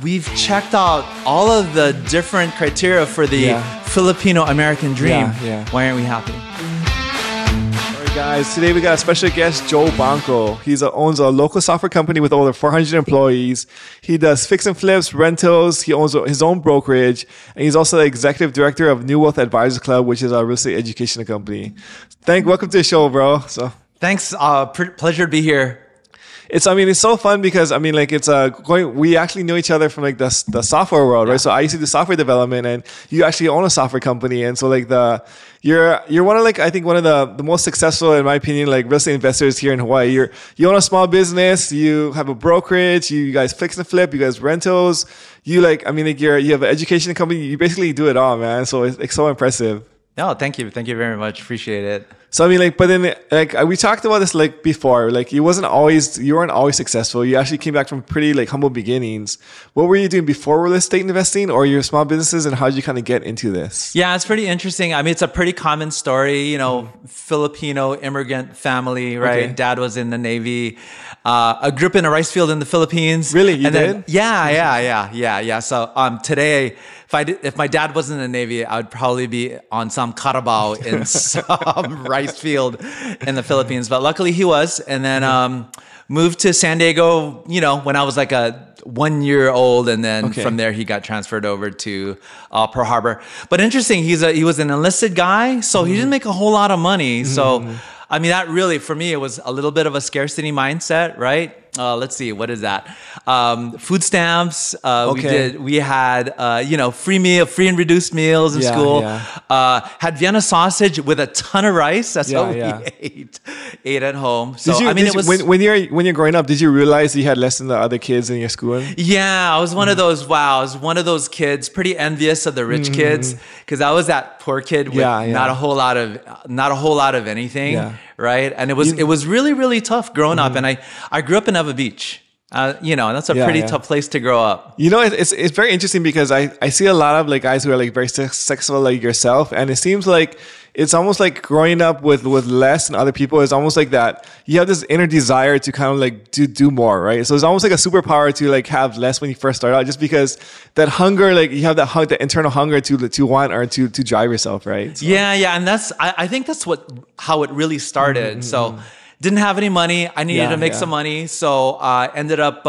we've checked out all of the different criteria for the Filipino American dream. Why aren't we happy? Guys, today we got a special guest, Joel Bongco. He owns a local software company with over 400 employees. He does fix and flips, rentals. He owns his own brokerage. And he's also the executive director of New Wealth Advisors Club, which is a real estate education company. Welcome to the show, bro. Thanks. Pleasure to be here. It's so fun because we actually know each other from like the software world, right? So I used to do software development, and you actually own a software company, and so you're one of I think one of the most successful, in my opinion, like real estate investors here in Hawaii. You own a small business, you have a brokerage, you guys fix and flip, you guys rentals, you have an education company. You basically do it all, man. So it's so impressive. No, thank you very much. Appreciate it. So but then we talked about this before. You weren't always successful. You actually came back from pretty humble beginnings. What were you doing before real estate investing or your small businesses, and how did you kind of get into this? Yeah, it's pretty interesting. It's a pretty common story. Filipino immigrant family, right? Okay. Dad was in the Navy. I grew up in a rice field in the Philippines. Really, you did? Yeah. So today, if my dad wasn't in the Navy, I would probably be on some carabao in some rice field in the Philippines. But luckily he was. And then moved to San Diego, when I was like a 1 year old. And then from there, he got transferred over to Pearl Harbor. But interesting, he was an enlisted guy. So he didn't make a whole lot of money. So, that really, for me, it was a little bit of a scarcity mindset, right? Let's see, what is that? Food stamps. We had, free and reduced meals in school. Yeah. Had Vienna sausage with a ton of rice. That's what we ate at home. So, when you're growing up, did you realize you had less than the other kids in your school? Yeah, I was one of those. I was one of those kids, pretty envious of the rich kids, because I was that poor kid with not a whole lot of anything. Yeah. Right. And it was really, really tough growing up. And I grew up in Eva Beach. That's a pretty tough place to grow up. It's very interesting because I see a lot of guys who are very successful like yourself. And it seems like it's almost like growing up with less than other people is almost like that. You have this inner desire to kind of do more, right? So it's almost like a superpower to have less when you first start out, just because that hunger, you have that internal hunger to want or to drive yourself, right? So. Yeah. And I think that's how it really started. So didn't have any money. I needed to make some money. So I ended up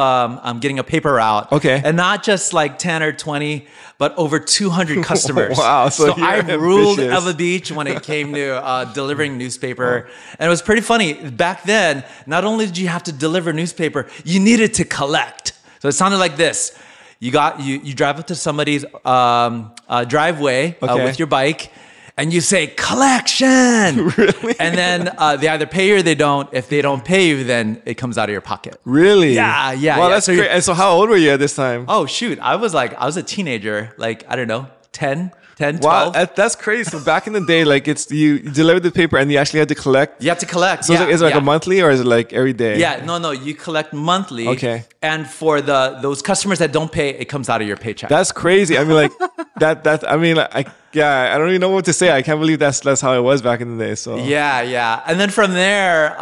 getting a paper route. Okay. And not just 10 or 20, but over 200 customers. Wow. So I ruled Eva Beach when it came to delivering newspaper. And it was pretty funny. Back then, not only did you have to deliver newspaper, you needed to collect. So it sounded like this. You drive up to somebody's driveway with your bike, and you say, collection. Really? And then they either pay you or they don't. If they don't pay you, then it comes out of your pocket. Really? Yeah. Wow, that's great. And so how old were you at this time? Oh, shoot. I was a teenager, I don't know, 10, 12. Wow, that's crazy. So back in the day, you delivered the paper and you actually had to collect? You have to collect. So is it a monthly or is it every day? Yeah, no, you collect monthly. Okay. And for those customers that don't pay, it comes out of your paycheck. That's crazy. I don't even know what to say. I can't believe that's how it was back in the day. So yeah. And then from there,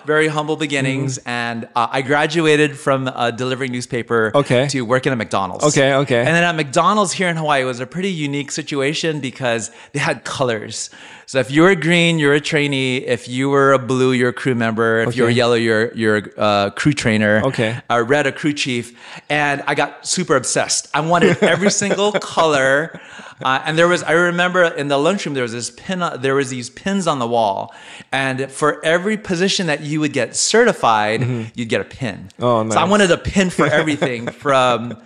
very humble beginnings, and I graduated from delivering newspaper to working at McDonald's. Okay. And then at McDonald's here in Hawaii, it was a pretty unique situation because they had colors. So if you were green, you're a trainee. If you were a blue, you're a crew member. If you were yellow, you're a crew trainer. Okay. Red, a crew chief. And I got super obsessed. I wanted every single color. And I remember in the lunchroom, there was these pins on the wall. And for every position that you would get certified, you'd get a pin. Oh, nice. So I wanted a pin for everything from,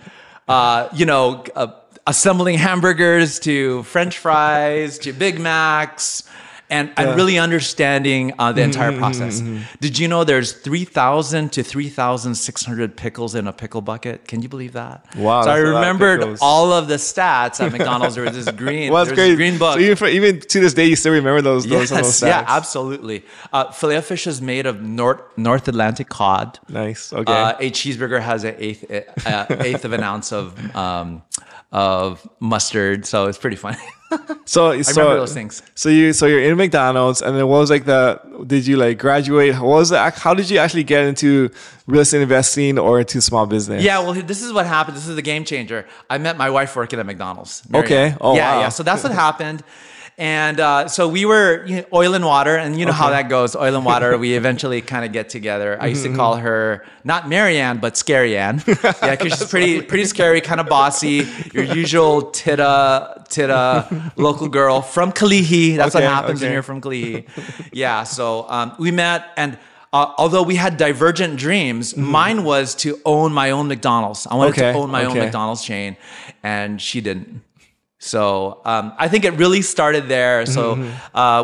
assembling hamburgers to French fries to Big Macs, and really understanding the entire process. Did you know there's 3,000 to 3,600 pickles in a pickle bucket? Can you believe that? Wow. So I remembered all of the stats at McDonald's. There was this green, well, this green book. So even to this day, you still remember those stats? Yeah, absolutely. Filet-O-Fish is made of North Atlantic cod. Nice. Okay. A cheeseburger has an eighth of an ounce of of mustard. So it's pretty funny. So I remember those things. So you're in McDonald's, and then what was like did you like graduate? How did you actually get into real estate investing or into small business? Yeah, well, this is what happened. This is the game changer. I met my wife working at McDonald's. Okay. Oh, yeah, wow. yeah. So that's what happened. And so we were oil and water, and you know how that goes. Oil and water. We eventually kind of get together. I used to call her not Marianne, but Scary Ann. Yeah, because she's pretty scary, kind of bossy. Your usual tita local girl from Kalihi. That's what happens when you're from Kalihi. Yeah. So we met, and although we had divergent dreams, mine was to own my own McDonald's. I wanted to own my own McDonald's chain, and she didn't. So I think it really started there. So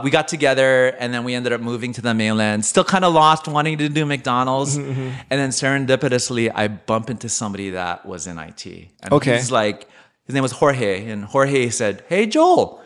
we got together, and then we ended up moving to the mainland. Still kind of lost wanting to do McDonald's. And then serendipitously, I bump into somebody that was in IT. And he's like, his name was Jorge. And Jorge said, "Hey, Joel,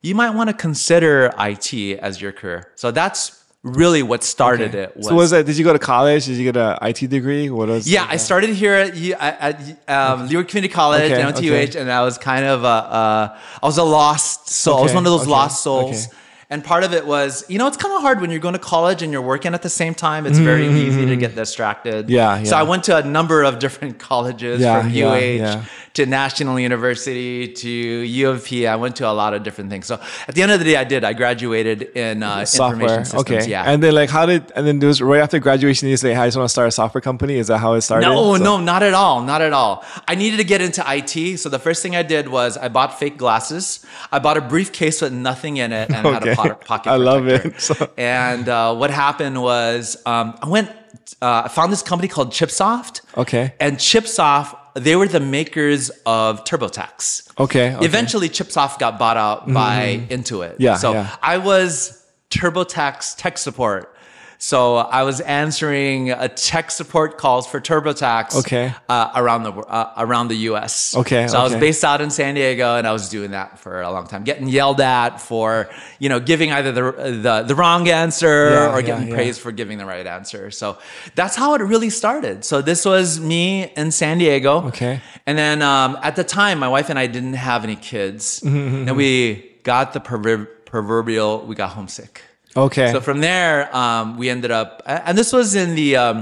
you might want to consider IT as your career." So that's really what started it. So did you go to college? Did you get an IT degree? What was? Yeah, I started here at Leeward Community College, MTUH, and I was kind of I was a lost soul. I was one of those lost souls. And part of it was, it's kind of hard when you're going to college and you're working at the same time. It's very easy to get distracted. Yeah. So I went to a number of different colleges, from UH to National University to U of P. I went to a lot of different things. So at the end of the day, I graduated in information systems. Yeah. And then there was right after graduation, you say, "Hey, I just want to start a software company." Is that how it started? No, not at all. Not at all. I needed to get into IT. So the first thing I did was I bought fake glasses. I bought a briefcase with nothing in it and had a pocket protector. I love it. And what happened was I found this company called Chipsoft. Okay. And Chipsoft, they were the makers of TurboTax. Okay. Eventually, Chipsoft got bought out by Intuit. Yeah. So I was TurboTax tech support. So I was answering tech support calls for TurboTax around the US. Okay. So I was based out in San Diego, and I was doing that for a long time, getting yelled at for giving either the wrong answer or getting praised for giving the right answer. So that's how it really started. So this was me in San Diego. Okay. And then at the time, my wife and I didn't have any kids, and we got the proverbial. We got homesick. Okay. So from there, we ended up, and this was in the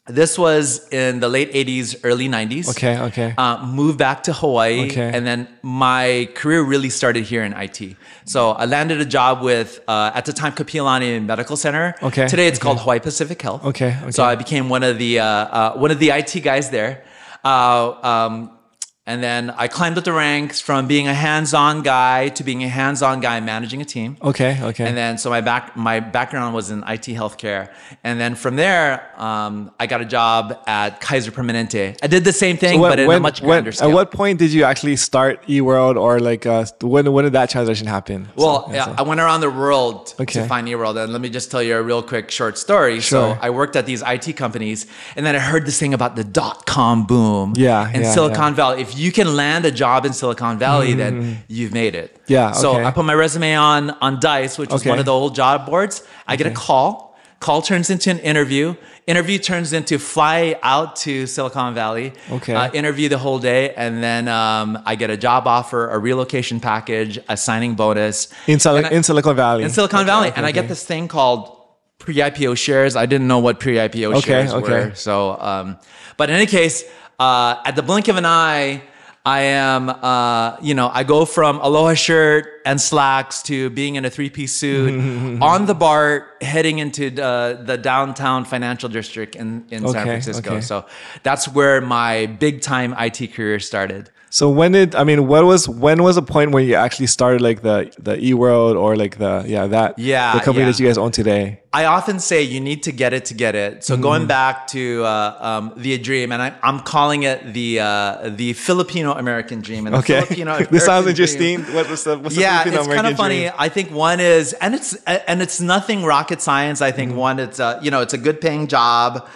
late '80s, early '90s. Okay. Moved back to Hawaii, and then my career really started here in IT. So I landed a job with at the time Kapiolani Medical Center. Okay. Today it's called Hawaii Pacific Health. Okay. So I became one of the IT guys there. And then I climbed up the ranks from being a hands-on guy to being a hands-on guy managing a team. Okay. And then so my background was in IT healthcare. And then from there, I got a job at Kaiser Permanente. I did the same thing, but in a much grander scale. At what point did you actually start eWorld, or like when did that transition happen? Well, I went around the world to find eWorld. And let me just tell you a real quick short story. Sure. So I worked at these IT companies, and then I heard this thing about the .com boom in Silicon Valley. If you can land a job in Silicon Valley, then you've made it. Yeah. So I put my resume on Dice, which was one of the old job boards. I get a call. Call turns into an interview. Interview turns into fly out to Silicon Valley. Interview the whole day, and then I get a job offer, a relocation package, a signing bonus in Silicon Valley. In Silicon Valley, and I get this thing called pre-IPO shares. I didn't know what pre-IPO shares were. So, but in any case, at the blink of an eye, I am, I go from aloha shirt and slacks to being in a three-piece suit on the BART, heading into the downtown financial district in San Francisco. So that's where my big-time IT career started. So when was the point where you actually started like the eWorld or like the company that you guys own today? I often say you need to get it to get it. So going back to the dream, and I'm calling it the Filipino American dream. And this sounds interesting. What's the Filipino American dream? It's kind of funny. I think one is, and it's nothing rocket science. I think one, it's a good paying job.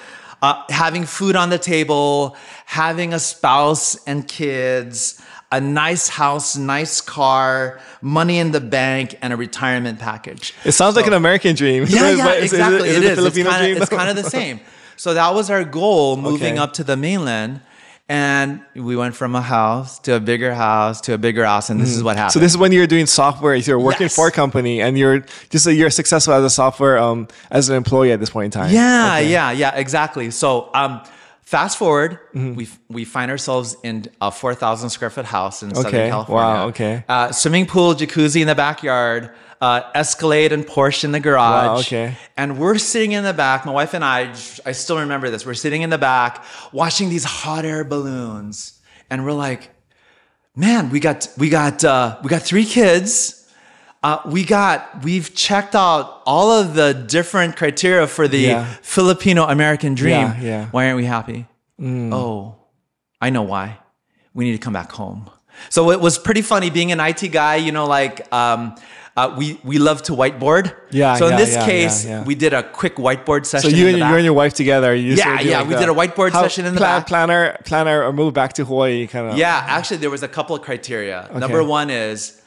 Having food on the table, having a spouse and kids, a nice house, nice car, money in the bank, and a retirement package. It sounds like an American dream. Yeah, exactly. Is it a Filipino dream? It's kind of the same. So that was our goal moving up to the mainland. And we went from a house to a bigger house to a bigger house, and this is what happened. So this is when you're doing software. You're working for a company, and you're successful as a software as an employee at this point in time. Yeah, exactly. So fast forward, we find ourselves in a 4,000 square foot house in Southern California. Wow. Okay. Swimming pool, jacuzzi in the backyard. Escalade and Porsche in the garage. Wow, okay. And we're sitting in the back, my wife and I still remember this. We're sitting in the back watching these hot air balloons. And we're like, man, we got 3 kids. We've checked out all of the different criteria for the Filipino American dream. Yeah. Why aren't we happy? Oh, I know why. We need to come back home. So it was pretty funny being an IT guy, we love to whiteboard. So in this case, we did a quick whiteboard session. So you and your wife together. We did a whiteboard session in the back. Planner or move back to Hawaii kind of. Yeah, actually there was a couple of criteria. Okay. Number one is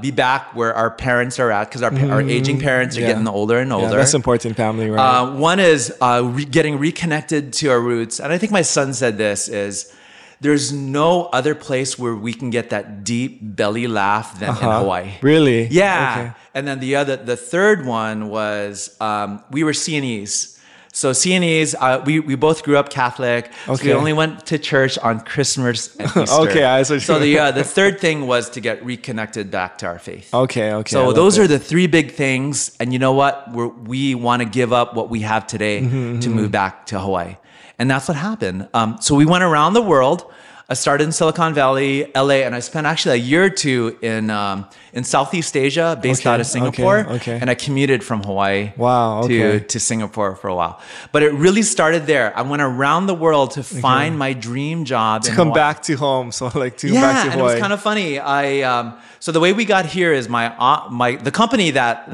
be back where our parents are at, because our aging parents are getting older and older. Yeah, that's important, family, right? One is getting reconnected to our roots. And I think my son said this is, there's no other place where we can get that deep belly laugh than in Hawaii. Really? Yeah. Okay. And then the third one was we were CNEs. So CNEs, we both grew up Catholic. So we only went to church on Christmas and Easter. So the third thing was to get reconnected back to our faith. Okay. So those are the 3 big things. And you know what? We want to give up what we have today to move back to Hawaii. And that's what happened. So we went around the world. I started in Silicon Valley, LA, and I spent actually a year or 2 in Southeast Asia, based out of Singapore. And I commuted from Hawaii to Singapore for a while. But it really started there. I went around the world to find my dream job. To come back to home. So back to Hawaii. Yeah, and it was kind of funny. So the way we got here is the company that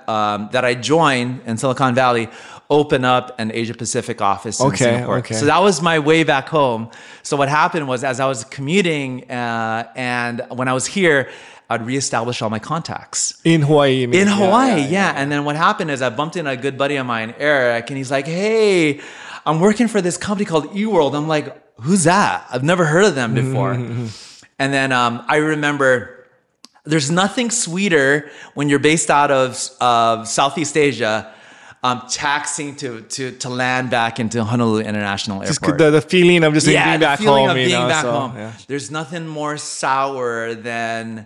I joined in Silicon Valley open up an Asia Pacific office in Singapore. So that was my way back home. So what happened was, as I was commuting and when I was here, I'd reestablish all my contacts. In Hawaii, you mean? In Hawaii, yeah. And then what happened is I bumped into a good buddy of mine, Eric, and he's like, hey, I'm working for this company called eWorld. I'm like, who's that? I've never heard of them before. And then I remember there's nothing sweeter when you're based out of Southeast Asia, taxing to land back into Honolulu International Airport. Just the feeling of being back home. Yeah. There's nothing more sour than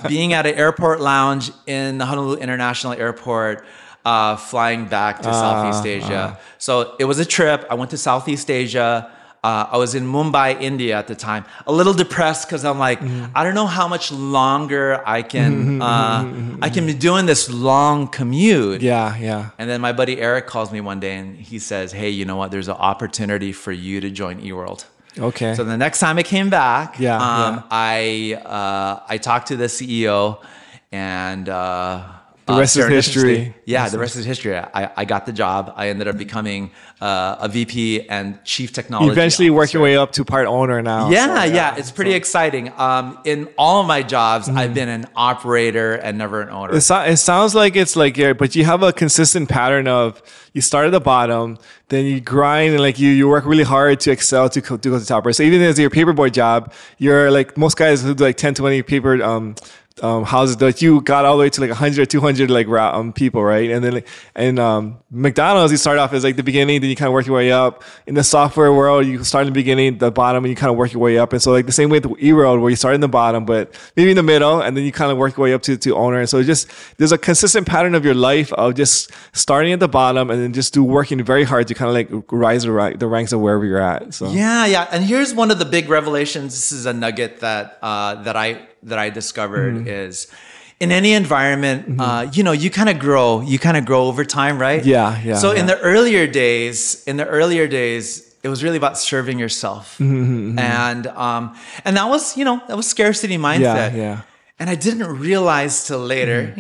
being at an airport lounge in the Honolulu International Airport, flying back to Southeast Asia. So it was a trip. I went to Southeast Asia. I was in Mumbai, India at the time. A little depressed because I'm like, I don't know how much longer I can be doing this long commute. Yeah. And then my buddy Eric calls me one day and he says, hey, you know what? There's an opportunity for you to join eWorld. Okay. So the next time I came back, I talked to the CEO and the rest is history. Yeah, the rest is history. I got the job. I ended up becoming a VP and chief technology eventually officer. Work your way up to part owner now. Yeah. It's pretty exciting. In all of my jobs, I've been an operator and never an owner. It sounds like it's like, but you have a consistent pattern of you start at the bottom, then you grind and you work really hard to excel to go to the top. Right? So even as your paperboy job, you're like most guys who do 10, 20 paper houses that you got all the way to 100 or 200 people, right? And then McDonald's, you start off as the beginning, then you kind of work your way up. In the software world, you start in the beginning, the bottom, and you kind of work your way up. And so the same way with eWorld, where you start in the bottom, but maybe in the middle, and then you kind of work your way up to owner. And so there's a consistent pattern of your life of just starting at the bottom and then just working very hard to kind of rise the ranks of wherever you're at. So yeah. And here's one of the big revelations. This is a nugget that I discoveed is in any environment, you kind of grow over time, right? Yeah. So in the earlier days, it was really about serving yourself. And that was scarcity mindset. Yeah. And I didn't realize till later,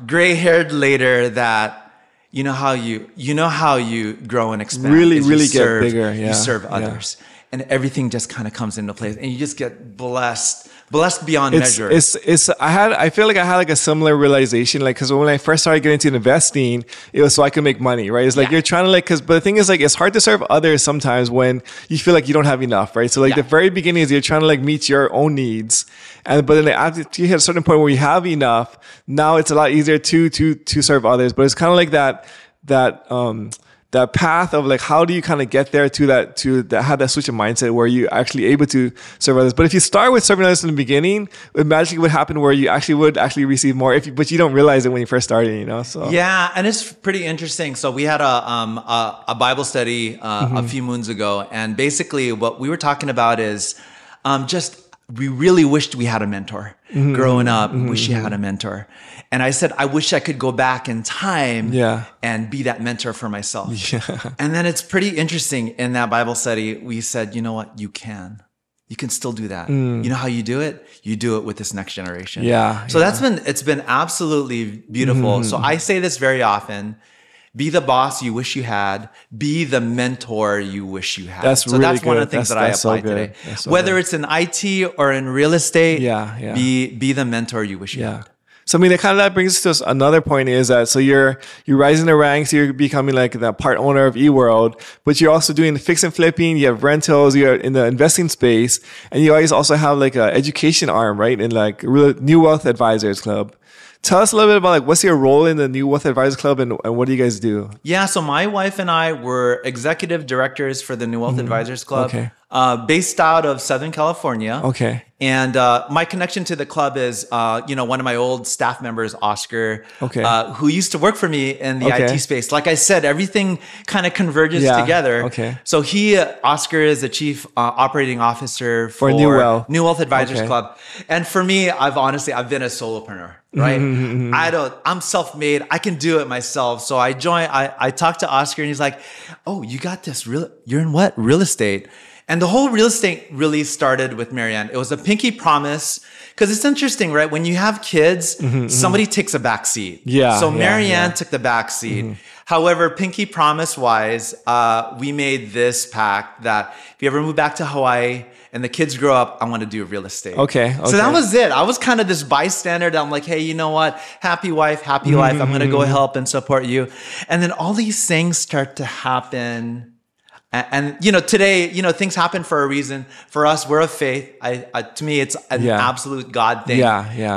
gray-haired later, that you know how you grow and expand. Really get bigger. Yeah. You serve others. and everything just kind of comes into place, and you just get blessed beyond measure. I feel like I had like a similar realization, like, because when I first started getting into investing, it was so I could make money, right? It's like you're trying to like, but the thing is like, it's hard to serve others sometimes when you feel like you don't have enough, right? So like the very beginning is you're trying to like meet your own needs, but then after you hit a certain point where you have enough, now it's a lot easier to serve others. But it's kind of like that path of like, how do you kind of get there to have that switch of mindset where you're actually able to serve others. But if you start with serving others in the beginning, it magically would happen where you would receive more but you don't realize it when you first started, you know? So yeah, and it's pretty interesting. So we had a Bible study a few moons ago, and basically what we were talking about is we really wished we had a mentor. Growing up, wish you had a mentor. And I said, I wish I could go back in time and be that mentor for myself. Yeah. And then it's pretty interesting in that Bible study, we said, you know what? You can still do that. You know how you do it? You do it with this next generation. Yeah. So it's been absolutely beautiful. So I say this very often. Be the boss you wish you had. Be the mentor you wish you had. That's one of the things that I apply today. Whether it's in IT or in real estate, be the mentor you wish you had. So I mean, that brings us to another point is that so you're rising the ranks, you're becoming like the part owner of eWorld, but you're also doing fix and flipping, you have rentals, you're in the investing space, and you always also have like an education arm, right? In like New Wealth Advisors Club. Tell us a little bit about like what's your role in the New Wealth Advisors Club and what do you guys do? Yeah, so my wife and I were executive directors for the New Wealth Advisors Club, based out of Southern California. Okay. And my connection to the club is, one of my old staff members, Oscar, who used to work for me in the IT space. Like I said, everything kind of converges together. Okay. So Oscar is the chief operating officer for New Wealth Advisors Club. And for me, I've been a solopreneur, right? I'm self-made. I can do it myself. So I talked to Oscar and he's like, oh, you got this. You're in what? Real estate. And the whole real estate really started with Marianne. It was a pinky promise. Because it's interesting, right? When you have kids, somebody takes a back seat. Yeah. So Marianne took the back seat. However, pinky promise wise, we made this pact that if you ever move back to Hawaii and the kids grow up, I want to do real estate. Okay. So that was it. I was kind of this bystander that I'm like, hey, you know what? Happy wife, happy life. I'm going to go help and support you. And then all these things start to happen. And today, things happen for a reason. For us, we're of faith. To me, it's an absolute God thing.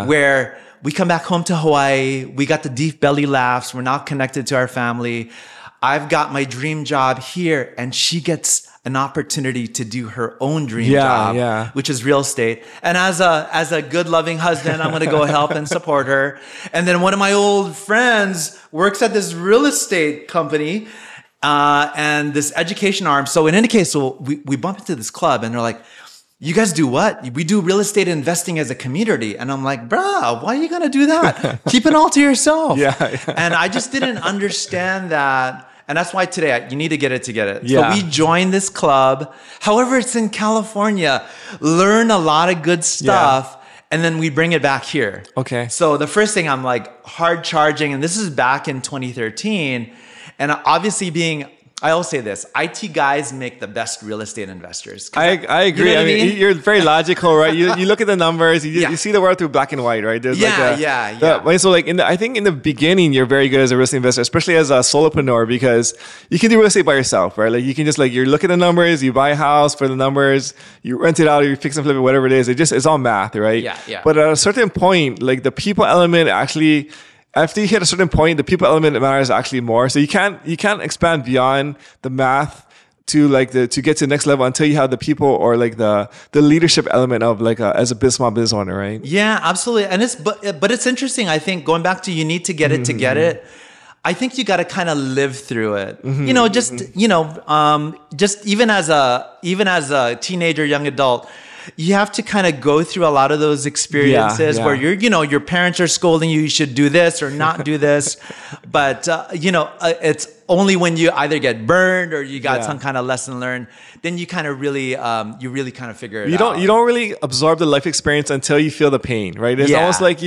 Where we come back home to Hawaii, we got the deep belly laughs. We're not connected to our family. I've got my dream job here, and she gets an opportunity to do her own dream job, which is real estate. And as a good, loving husband, I'm going to go help and support her. And then one of my old friends works at this real estate company. And this education arm. So in any case, we bump into this club and they're like, you guys do what? We do real estate investing as a community. And I'm like, bruh, why are you going to do that? Keep it all to yourself. And I just didn't understand that. And that's why today you need to get it to get it. So we joined this club. However, it's in California. Learn a lot of good stuff. And then we bring it back here. Okay. So the first thing I'm like hard charging, and this is back in 2013. And obviously I always say this, IT guys make the best real estate investors. I agree. I mean, you're very logical, right? You look at the numbers, you see the world through black and white, right? There's So like I think in the beginning, you're very good as a real estate investor, especially as a solopreneur, because you can do real estate by yourself, right? Like you can just you look at the numbers, you buy a house for the numbers, you rent it out, or you fix and flip it, whatever it is. It's all math, right? But at a certain point, like the people element actually, after you hit a certain point, the people element matters actually more. So you can't expand beyond the math to to get to the next level until you have the people or like the leadership element of as a small business owner, right? Yeah, absolutely. And but it's interesting. I think going back to you need to get it to get it. I think you got to kind of live through it. Just even as a teenager, young adult. You have to kind of go through a lot of those experiences where your parents are scolding you, you should do this or not do this. But, it's only when you either get burned or you got Yeah. some kind of lesson learned, then you kind of really, you really kind of figure it out. You don't really absorb the life experience until you feel the pain, right? It's Yeah. almost like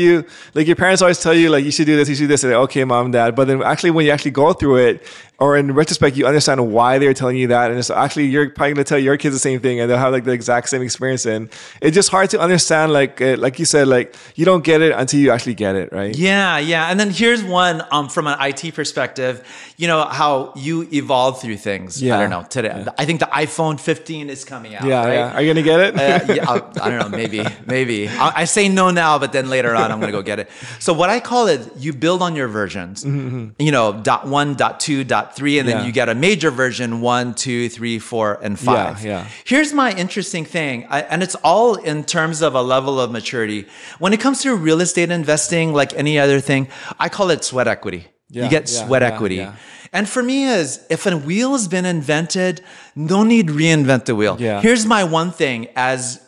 like your parents always tell you like you should do this, you should do this, and like, okay, mom, dad. But then actually when you actually go through it, or in retrospect, you understand why they're telling you that, and it's actually you're probably gonna tell your kids the same thing, and they'll have like the exact same experience. And it's just hard to understand, like you said, like you don't get it until you actually get it, right? Yeah, yeah. And then here's one from an IT perspective, you know, how you evolve through things. Yeah. I don't know, today. Yeah. I think the iPhone 15 is coming out, Yeah, right? yeah. Are you going to get it? Yeah, I don't know, maybe. I say no now, but then later on, I'm going to go get it. So what I call it, you build on your versions, you know, .1, .2, .3, and then you get a major version, 1, 2, 3, 4, and 5. Yeah. Here's my interesting thing, and it's all in terms of a level of maturity. When it comes to real estate investing, like any other thing, I call it sweat equity. You get sweat equity. Yeah. And for me is, if a wheel has been invented, no need reinvent the wheel. Yeah. Here's my one thing as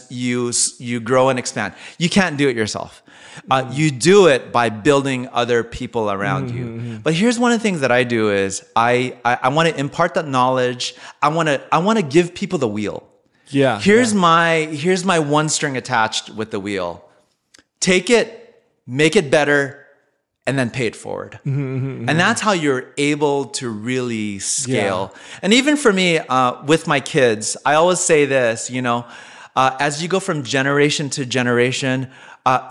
you grow and expand. You can't do it yourself. You do it by building other people around you. But here's one of the things that I do is I want to impart that knowledge. I want to give people the wheel. Yeah. Here's my one string attached with the wheel. Take it, make it better, and then pay it forward. And that's how you're able to really scale. Yeah. And even for me, with my kids, I always say this, you know, as you go from generation to generation,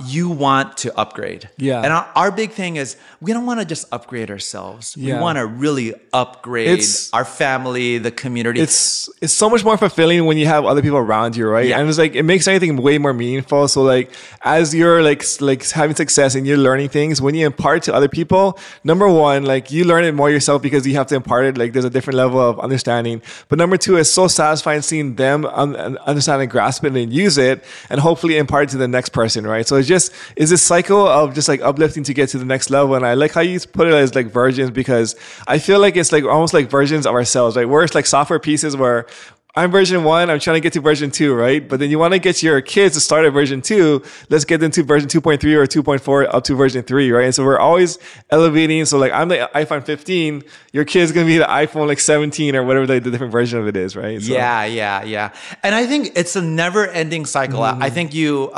you want to upgrade. Yeah. And our big thing is we don't want to just upgrade ourselves. We want to really upgrade our family, the community. It's so much more fulfilling when you have other people around you, right? Yeah. And it's like, it makes anything way more meaningful. So like, as you're like having success and you're learning things, when you impart to other people, number one, like you learn it more yourself because you have to impart it. Like there's a different level of understanding. But number two, it's so satisfying seeing them understand and grasp it and use it and hopefully impart it to the next person, right? So it's this cycle of just like uplifting to get to the next level. And I like how you put it as like versions, because I feel like it's like almost like versions of ourselves, right? Where it's like software pieces where I'm version 1, I'm trying to get to version 2, right? But then you want to get your kids to start at version 2. Let's get them to version 2.3 or 2.4 up to version 3, right? And so we're always elevating. So like I'm the iPhone 15, your kid's going to be the iPhone like 17 or whatever the different version of it is, right? So. Yeah. And I think it's a never ending cycle. I think you,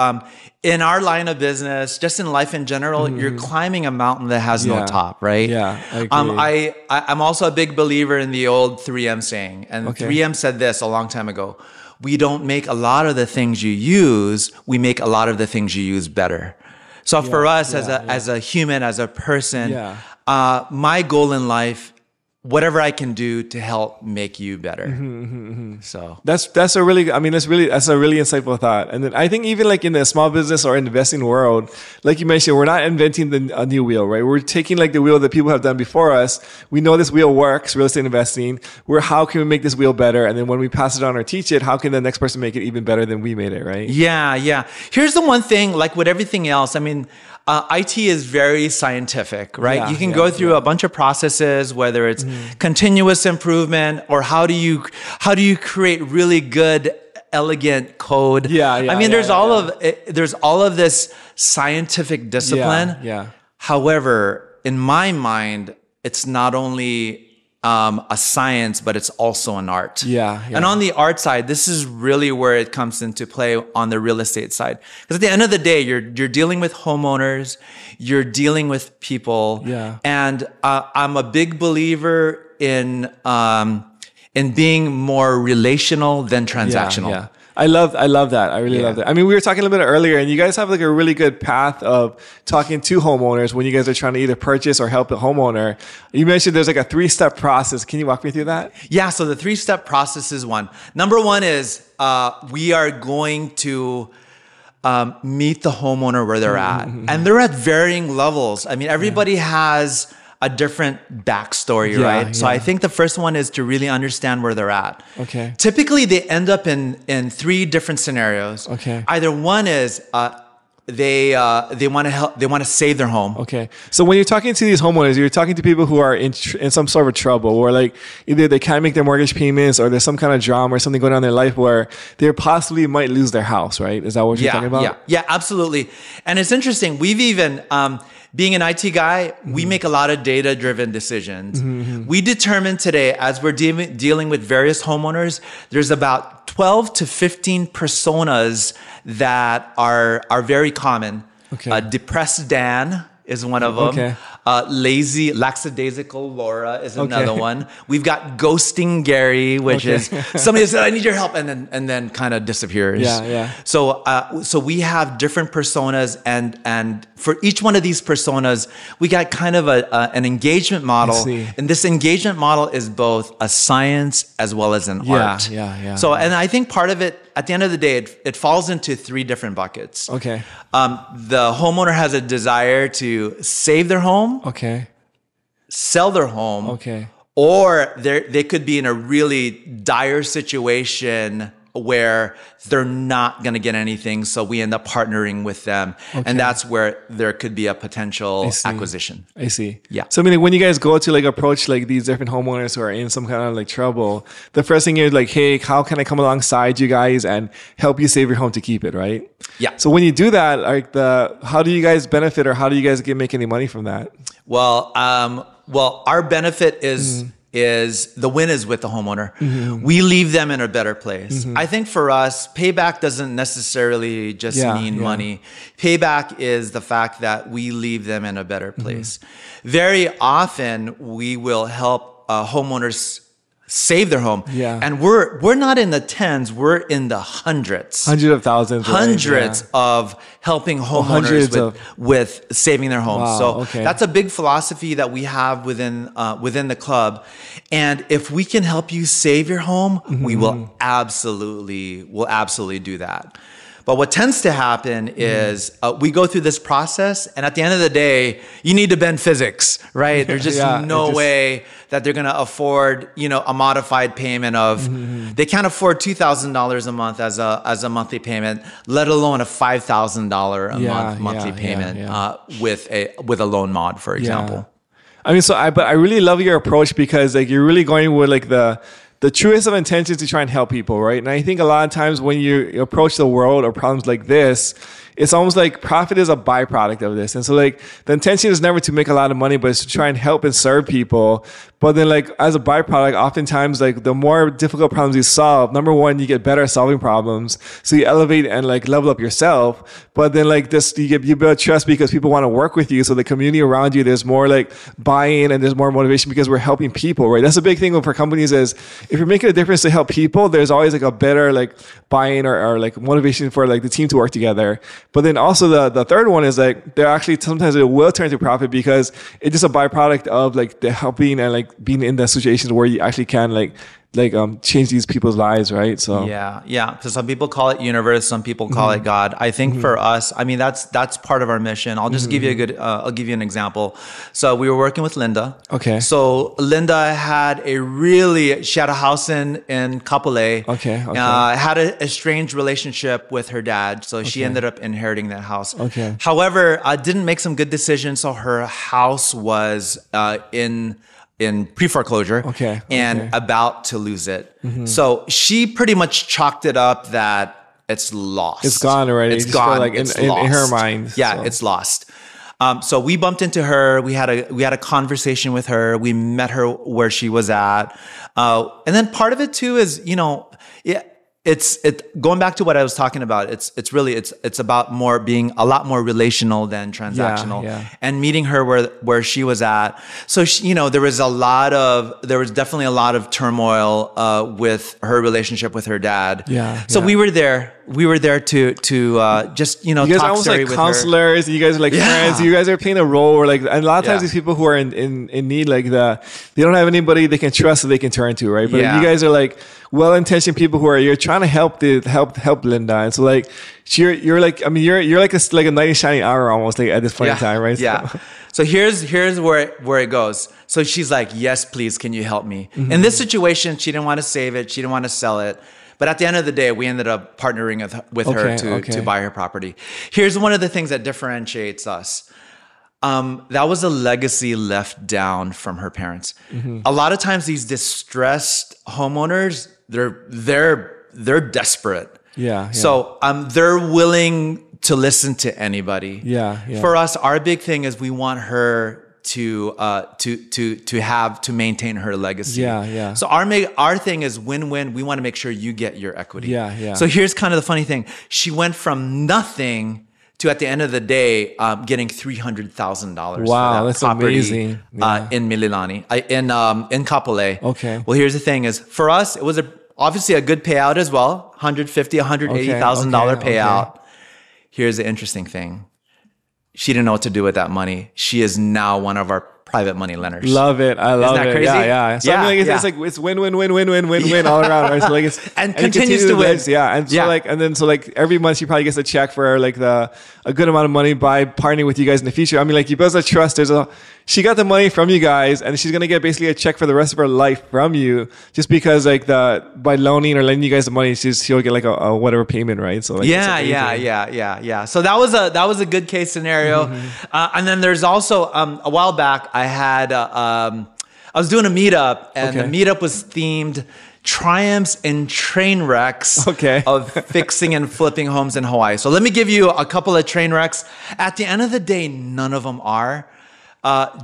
in our line of business, just in life in general, you're climbing a mountain that has no top, right? Yeah, I agree. I'm also a big believer in the old 3M saying. And 3M said this a long time ago. We don't make a lot of the things you use. We make a lot of the things you use better. So for us as a human, as a person, my goal in life, whatever I can do to help make you better. So that's a really insightful thought. And then I think even like in the small business or investing world, like you mentioned, we're not inventing a new wheel, right? We're taking like the wheel that people have done before us. We know this wheel works, real estate investing. How can we make this wheel better? And then when we pass it on or teach it, how can the next person make it even better than we made it, right? Yeah. Here's the one thing, like with everything else, I mean, IT is very scientific, right? You can go through a bunch of processes, whether it's continuous improvement or how do you create really good, elegant code. There's all of this scientific discipline. However, in my mind, it's not only a science, but it's also an art. And on the art side, this is really where it comes into play on the real estate side. Because at the end of the day, you're dealing with homeowners, you're dealing with people. And I'm a big believer in being more relational than transactional. I love that. I really love that. I mean, we were talking a little bit earlier, and you guys have like a really good path of talking to homeowners when you guys are trying to either purchase or help a homeowner. You mentioned there's like a 3-step process. Can you walk me through that? Yeah. So the 3-step process is one. Number one is we are going to meet the homeowner where they're at, and they're at varying levels. I mean, everybody has a different backstory, right? So I think the first one is to really understand where they're at. Typically, they end up in 3 different scenarios. Either one is they want to help, they want to save their home. So when you're talking to these homeowners, you're talking to people who are in some sort of trouble, or like either they can't make their mortgage payments, or there's some kind of drama or something going on in their life where they possibly might lose their house, right? Is that what you're talking about? Yeah, absolutely. And it's interesting. We've even being an IT guy, we make a lot of data-driven decisions. We determine today, as we're dealing with various homeowners, there's about 12 to 15 personas that are very common. Okay. Depressed Dan is one of them. Okay. Lazy, lackadaisical Laura is another one. We've got ghosting Gary, which is somebody that said, I need your help, and then kind of disappears. Yeah. So we have different personas, and for each one of these personas, we got kind of an engagement model. And this engagement model is both a science as well as an art. Yeah. So, and I think part of it, at the end of the day, it falls into 3 different buckets. Okay. The homeowner has a desire to save their home, sell their home, or they could be in a really dire situation where they're not going to get anything. So we end up partnering with them. And that's where there could be a potential acquisition. I see. Yeah. So I mean, when you guys go to like approach like these different homeowners who are in some kind of like trouble, the first thing is like, hey, how can I come alongside you guys and help you save your home to keep it, right? Yeah. So when you do that, like how do you guys benefit, or how do you guys make any money from that? Well, our benefit is the win is with the homeowner. We leave them in a better place. I think for us, payback doesn't necessarily just mean money. Payback is the fact that we leave them in a better place. Very often, we will help homeowners save their home. And we're not in the tens, we're in the hundreds. Hundreds of thousands. Hundreds of helping homeowners with saving their homes. So that's a big philosophy that we have within the club. And if we can help you save your home, we will absolutely do that. But what tends to happen is we go through this process, and at the end of the day, you need to bend physics, right? There's just no way that they're going to afford, a modified payment of. They can't afford $2,000 a month as a monthly payment, let alone a $5,000 a month monthly payment with a loan mod, for example. I mean, but I really love your approach, because like you're really going with like the truest of intentions to try and help people, right? And I think a lot of times when you approach the world or problems like this, it's almost like profit is a byproduct of this. And so like the intention is never to make a lot of money, but it's to try and help and serve people. But then like as a byproduct, oftentimes like the more difficult problems you solve, number one, you get better at solving problems. So you elevate and like level up yourself. But then like you build trust because people want to work with you. So the community around you, there's more like buy-in and there's more motivation because we're helping people, right? That's a big thing for companies is if you're making a difference to help people, there's always like a better like buy-in or like motivation for like the team to work together. But then also the third one is like they're actually sometimes it will turn to profit because it's just a byproduct of like the helping and like being in the situations where you actually can like change these people's lives, right? So So some people call it universe, some people call it God. I think for us, I mean that's part of our mission. I'll just give you I'll give you an example. So we were working with Linda. Okay. So Linda had she had a house in Kapolei. Okay. Had a strange relationship with her dad, so she ended up inheriting that house. Okay. However, didn't make some good decisions, so her house was in pre-foreclosure and about to lose it. So she pretty much chalked it up that it's lost. It's gone already. It's gone. Like in her mind. Yeah, it's lost. So we bumped into her. We had a conversation with her. We met her where she was at. And then part of it too is, it's going back to what I was talking about. It's really about being a lot more relational than transactional, and meeting her where she was at. So there was definitely a lot of turmoil with her relationship with her dad. So we were there. We were there to just you guys talk are almost story like with counselors. her. You guys are like friends. You guys are playing a role where like, and a lot of times these people who are in need, like they don't have anybody they can trust that they can turn to, right? But you guys are like well-intentioned people you're trying to help Linda, and so like you're like, I mean you're like a knight in shining armor almost like at this point in time, right? So here's where it goes. So she's like, yes, please, can you help me? In this situation, she didn't want to save it. She didn't want to sell it. But at the end of the day, we ended up partnering with her to buy her property. Here's one of the things that differentiates us. That was a legacy left down from her parents. A lot of times these distressed homeowners, they're desperate. So they're willing to listen to anybody. Yeah, yeah. For us, our big thing is we want her to maintain her legacy. Yeah, yeah. So our thing is win-win. We want to make sure you get your equity. Yeah, yeah. So here's kind of the funny thing. She went from nothing to, at the end of the day, getting $300,000. Wow, that's amazing. In Mililani, in Kapolei. Okay. Well, here's the thing: is for us, it was obviously a good payout as well. $180,000 payout. Okay. Here's the interesting thing: she didn't know what to do with that money. She is now one of our private money lenders. Love it. I love it. Crazy? Yeah. So I mean, like, it's like it's win all around, right? So like it's and continues to win. Yeah. And so like every month she probably gets a check for like a good amount of money by partnering with you guys in the future. I mean, like you build that trust. She got the money from you guys, and she's gonna get basically a check for the rest of her life from you, just because like by loaning or lending you guys the money, she'll get like a whatever payment, right? So like, yeah. So that was a good case scenario. And then there's also a while back I had I was doing a meetup, and the meetup was themed triumphs and train wrecks of fixing and flipping homes in Hawaii. So let me give you a couple of train wrecks. At the end of the day, none of them are.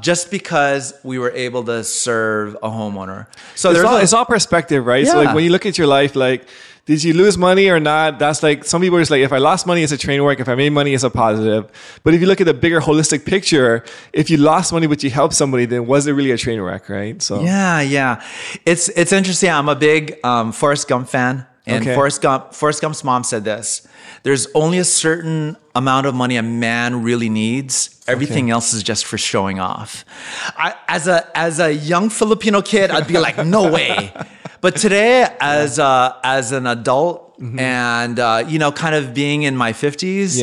Just because we were able to serve a homeowner. So it's all perspective, right? Yeah. So like when you look at your life, like, did you lose money or not? That's like, some people are just like, if I lost money, it's a train wreck. If I made money, it's a positive. But if you look at the bigger holistic picture, if you lost money, but you helped somebody, then was it really a train wreck, right? So yeah. It's interesting. I'm a big Forrest Gump fan. And Forrest Gump's mom said this: there's only a certain amount of money a man really needs. Everything else is just for showing off. As a young Filipino kid, I'd be like, no way. But today, as an adult, and kind of being in my 50s,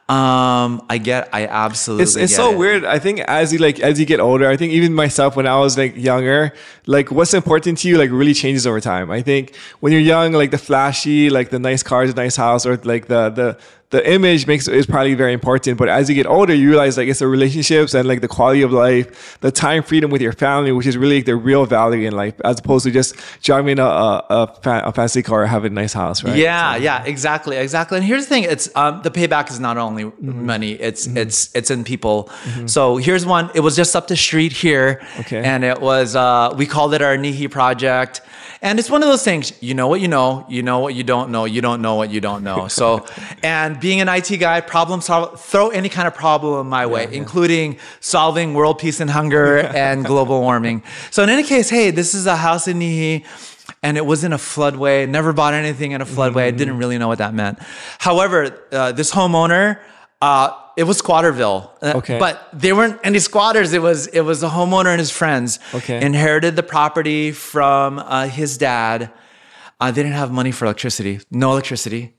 I absolutely it's so weird. I think as you get older, I think even myself, when I was like younger, like what's important to you like really changes over time. I think when you're young, like the flashy, like the nice cars, nice house, or like the image is probably very important. But as you get older, you realize like it's the relationships and like the quality of life, the time freedom with your family, which is really like, the real value in life, as opposed to just driving a fancy car or having a nice house, right? Yeah, exactly. And here's the thing: it's the payback is not only money; it's in people. So here's one. It was just up the street here, and it was we called it our Nihi project. And it's one of those things, you know what you know, you know what you don't know what you don't know. So, and being an IT guy, throw any kind of problem my way, including solving world peace and hunger and global warming. So in any case, hey, this is a house in Nihi, and it was in a floodway. Never bought anything in a floodway. I didn't really know what that meant. However, this homeowner, it was Squatterville, but there weren't any squatters. It was a homeowner and his friends inherited the property from his dad. They didn't have money for electricity, no electricity.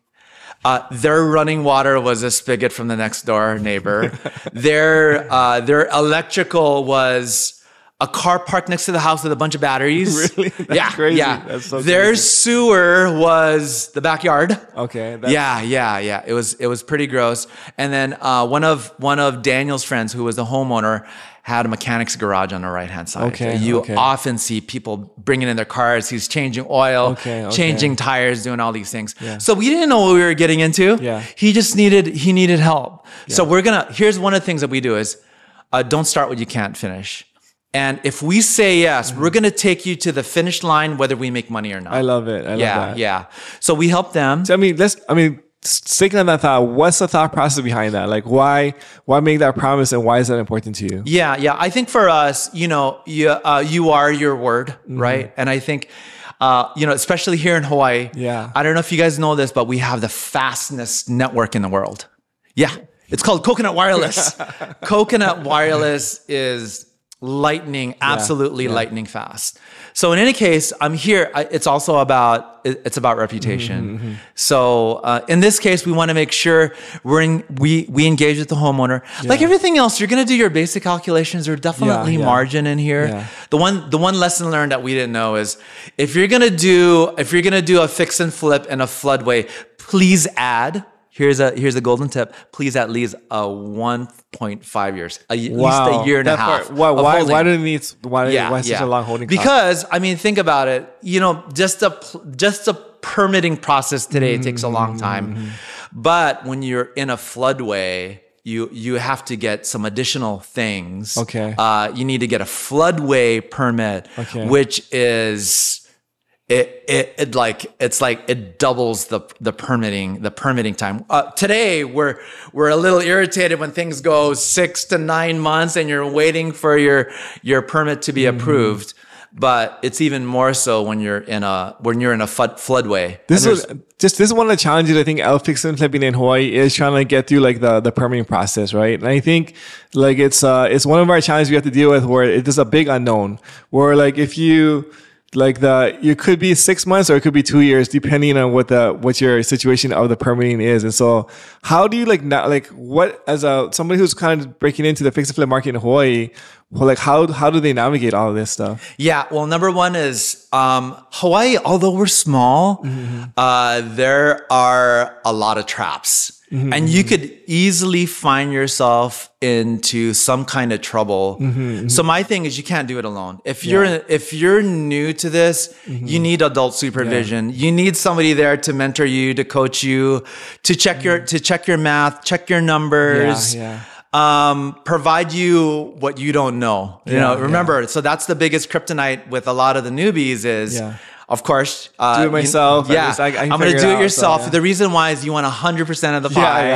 Their running water was a spigot from the next door neighbor. Their electrical was a car parked next to the house with a bunch of batteries. Really? That's crazy. Yeah. That's so Their crazy. Sewer was the backyard. Yeah. It was pretty gross. And then one of Daniel's friends, who was the homeowner, had a mechanic's garage on the right-hand side. You often see people bringing in their cars. He's changing oil, changing tires, doing all these things. Yeah. So we didn't know what we were getting into. Yeah. He needed help. Yeah. So here's one of the things that we do is don't start what you can't finish. And if we say yes, we're going to take you to the finish line, whether we make money or not. I love it. I love that. Yeah. So we help them. So, sticking on that thought, what's the thought process behind that? Like, why make that promise, and why is that important to you? Yeah. I think for us, you are your word, right? And I think, especially here in Hawaii, I don't know if you guys know this, but we have the fastest network in the world. Yeah. It's called Coconut Wireless. Coconut Wireless is lightning fast. So in any case, I'm here. It's about reputation. So in this case, we want to make sure we engage with the homeowner. Like everything else, you're going to do your basic calculations. There's definitely margin in here. Yeah. The one lesson learned that we didn't know is if you're going to do a fix and flip in a floodway, please add. Here's a golden tip. Please at least 1.5 years, at least a year and a half. Why do it need? Why such a long holding cost? Because think about it. Just the permitting process today takes a long time. But when you're in a floodway, you have to get some additional things. Okay. You need to get a floodway permit, which is it doubles the permitting time. Today we're a little irritated when things go 6 to 9 months and you're waiting for your permit to be approved. But it's even more so when you're in a floodway. This is one of the challenges I think fixing and flipping in Hawaii is trying to get through like the permitting process, right? And I think like it's one of our challenges we have to deal with where it is a big unknown. Where like if you you could be 6 months or it could be 2 years depending on what your situation of the permitting is. And so how do you what as somebody who's kind of breaking into the fix and flip market in Hawaii, how do they navigate all of this stuff? Yeah, well, number one is Hawaii, although we're small, there are a lot of traps. And you could easily find yourself into some kind of trouble. So my thing is you can't do it alone. If you're new to this, you need adult supervision. You need somebody there to mentor you, to coach you, to check your math, check your numbers. Provide you what you don't know. Remember, so that's the biggest kryptonite with a lot of the newbies is of course, do it myself. I'm going to do it yourself. So, the reason why is you want 100% of the pie.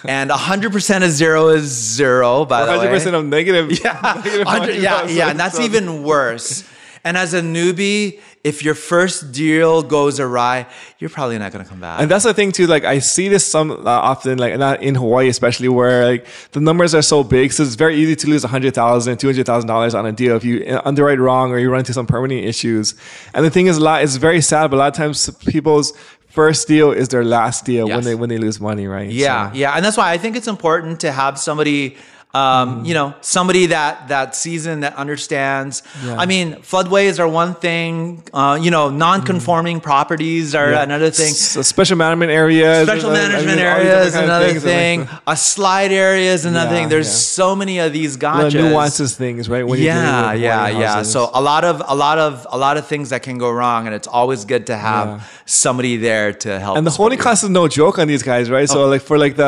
And 100% of zero is zero, by the way. 100% of negative. And that's even worse. And as a newbie, if your first deal goes awry, you're probably not going to come back. And that's the thing too. Like I see this often, like not in Hawaii especially, where like the numbers are so big, so it's very easy to lose $100,000, $200,000 on a deal if you underwrite wrong or you run into some permitting issues. And the thing is, it's very sad, but a lot of times people's first deal is their last deal when they lose money, right? And that's why I think it's important to have somebody. Somebody that seasoned, that understands. I mean, floodways are one thing. Non-conforming properties are another thing. So special management areas. Special management areas is another thing. A slide area is another thing. There's so many of these gotchas. The nuances things, right? When So a lot of things that can go wrong, and it's always good to have somebody there to help. And the holding cost is no joke on these guys, right? So like for like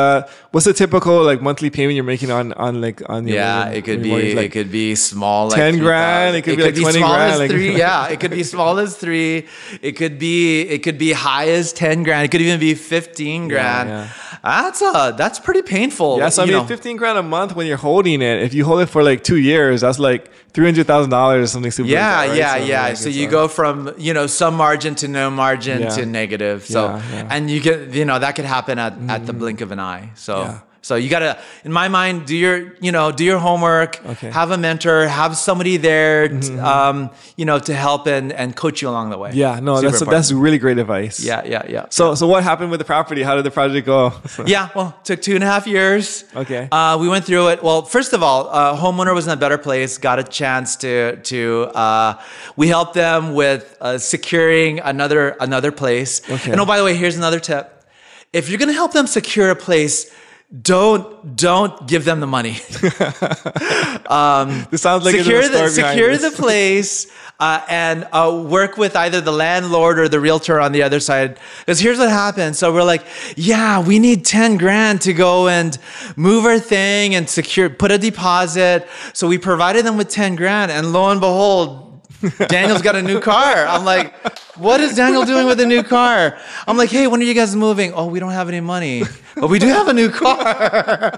what's the typical like monthly payment you're making on it could be small, like 10 grand. It could be like 20 grand. It could be small as 3. It could be high as 10 grand. It could even be 15 grand. That's pretty painful. Yeah, so I mean, 15 grand a month when you're holding it. If you hold it for like 2 years, that's like $300,000 or something super. So you go from some margin to no margin to negative. So and you get that could happen at the blink of an eye. So you gotta, in my mind, do your homework. Have a mentor, have somebody there, to help and coach you along the way. That's really great advice. So what happened with the property? How did the project go? It took 2.5 years. We went through it. Well, first of all, homeowner was in a better place. Got a chance to we helped them with securing another place. And by the way, here's another tip: if you're gonna help them secure a place, don't give them the money. This sounds like secure the place and work with either the landlord or the realtor on the other side. Because here's what happened. So we're like, we need 10 grand to go and move our thing and put a deposit. So we provided them with 10 grand, and lo and behold, Daniel's got a new car. I'm like, what is Daniel doing with a new car? I'm like, hey, when are you guys moving? Oh, we don't have any money. But we do have a new car.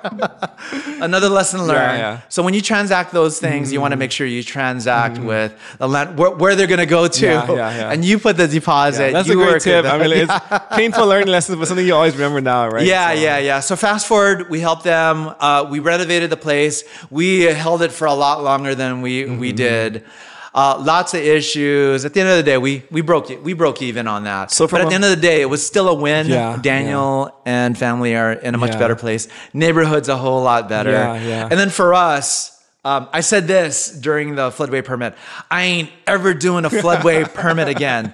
Another lesson learned. So when you transact those things, you want to make sure you transact with the land, where they're going to go to. And you put the deposit. That's a great tip. I mean, it's painful learning lessons, but something you always remember now, right? So fast forward, we helped them. We renovated the place. We held it for a lot longer than we did. Lots of issues. At the end of the day, we broke even on that. But at the end of the day, it was still a win. Daniel and family are in a much better place. Neighborhood's a whole lot better. And then for us, I said this during the floodway permit: I ain't ever doing a floodway permit again.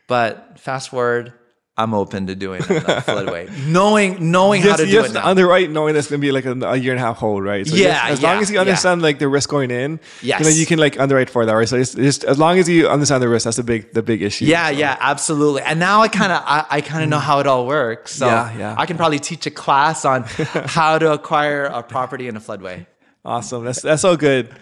But fast forward, I'm open to doing it the floodway. Knowing how to do it now. Underwrite knowing it's going to be like a year and a half hold, right? So as long as you understand like the risk going in, you can like underwrite for that, right? So it's just as long as you understand the risk, that's the big issue. Yeah, absolutely. And now I kind of know how it all works. So I can probably teach a class on how to acquire a property in a floodway. Awesome. That's so good.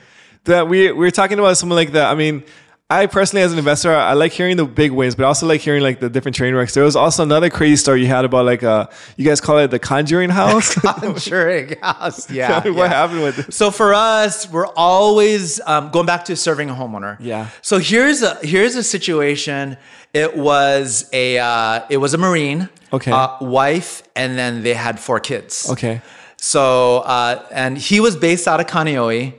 That we're talking about something like that. I mean, I personally, as an investor, I like hearing the big wins, but I also like hearing like the different train wrecks. There was also another crazy story you had about like you guys call it the conjuring house. Conjuring house, yeah. What happened with this? So for us, we're always going back to serving a homeowner. Yeah. So here's a situation. It was a Marine, wife, and then they had 4 kids. Okay. So and he was based out of Kaneohe,